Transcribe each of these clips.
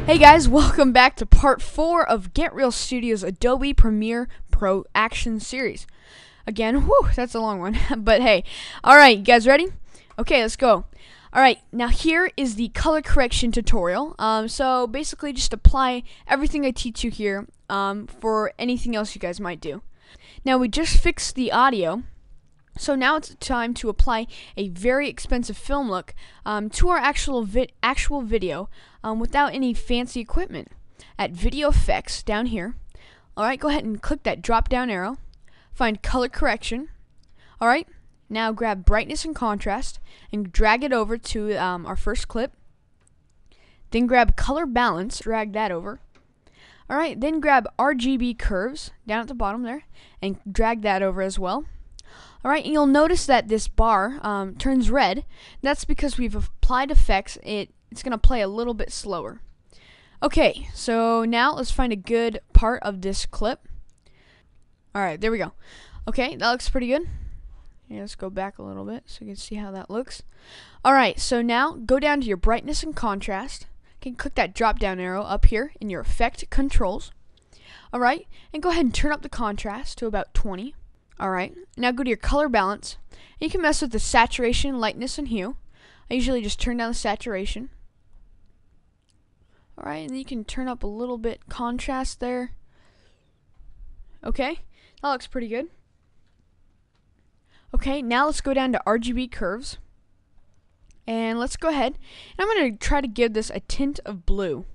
Hey guys, welcome back to part 4 of Get Real Studios Adobe Premiere Pro Action Series. Again, whew, that's a long one, but hey. Alright, you guys ready? Okay, let's go. Alright, now here is the color correction tutorial. So basically just apply everything I teach you here for anything else you guys might do. Now we just fixed the audio. So now it's time to apply a very expensive film look to our actual video without any fancy equipment. At Video Effects down here, alright, go ahead and click that drop down arrow, find Color Correction. Alright, now grab Brightness and Contrast and drag it over to our first clip. Then grab Color Balance, drag that over. Alright, then grab RGB Curves down at the bottom there and drag that over as well. Alright, and you'll notice that this bar turns red. That's because we've applied effects. It's going to play a little bit slower. Okay, so now let's find a good part of this clip. Alright, there we go. Okay, that looks pretty good. Yeah, let's go back a little bit so you can see how that looks. Alright, so now go down to your brightness and contrast. Okay, click that drop down arrow up here in your effect controls. Alright, and go ahead and turn up the contrast to about 20. Alright, now go to your color balance. You can mess with the saturation, lightness, and hue. I usually just turn down the saturation. Alright, and then you can turn up a little bit contrast there. Okay, that looks pretty good. Okay, now let's go down to RGB curves. And let's go ahead. And I'm going to try to give this a tint of blue.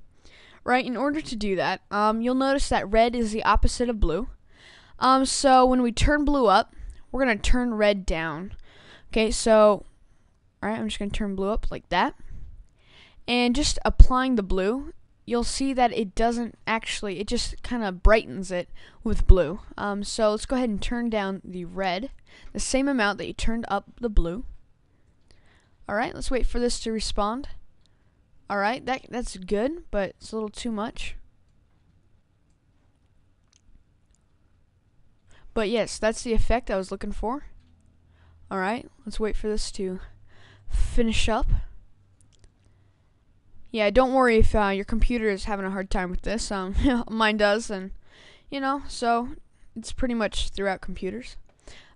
Right, in order to do that, you'll notice that red is the opposite of blue. So when we turn blue up, we're going to turn red down. Okay, so, alright, I'm just going to turn blue up like that. And just applying the blue, you'll see that it doesn't actually, it just kind of brightens it with blue. So let's go ahead and turn down the red, the same amount that you turned up the blue. Alright, let's wait for this to respond. Alright, that's good, but it's a little too much. But yes, that's the effect I was looking for. Alright, let's wait for this to finish up. Yeah, don't worry if your computer is having a hard time with this. Mine does, and so it's pretty much throughout computers.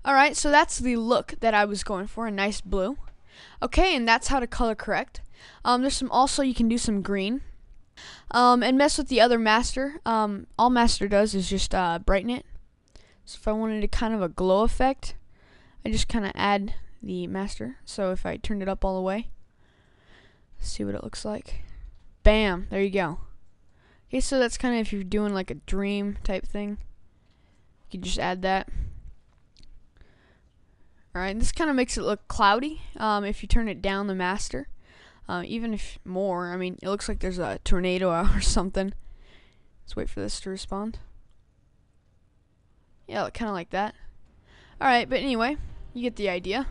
Alright, so that's the look that I was going for, a nice blue. Okay, and that's how to color correct. There's also you can do some green. And mess with the other master. All master does is just brighten it. So if I wanted a kind of a glow effect, I just kind of add the master. So if I turned it up all the way, see what it looks like. Bam, there you go. Okay, so that's kind of if you're doing like a dream type thing, you can just add that. Alright, this kind of makes it look cloudy if you turn it down the master. Even if more, I mean, it looks like there's a tornado out or something. Let's wait for this to respond. Yeah, kind of like that. Alright, but anyway, you get the idea.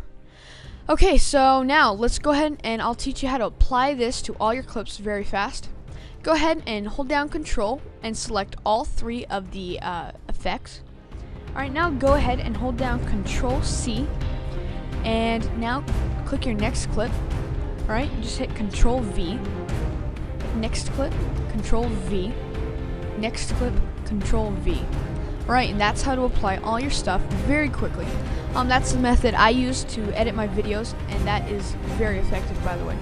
Okay, so now let's go ahead and I'll teach you how to apply this to all your clips very fast. Go ahead and hold down Control and select all 3 of the effects. Alright, now go ahead and hold down Control C. And now click your next clip. Alright, just hit Control V. Next clip, Control V. Next clip, Control V. Right, and that's how to apply all your stuff very quickly. That's the method I use to edit my videos, and that is very effective, by the way.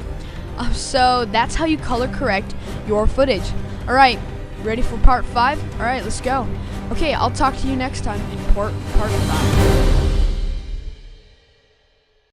So that's how you color correct your footage. Alright, ready for part 5? Alright, let's go. Okay, I'll talk to you next time in part 5.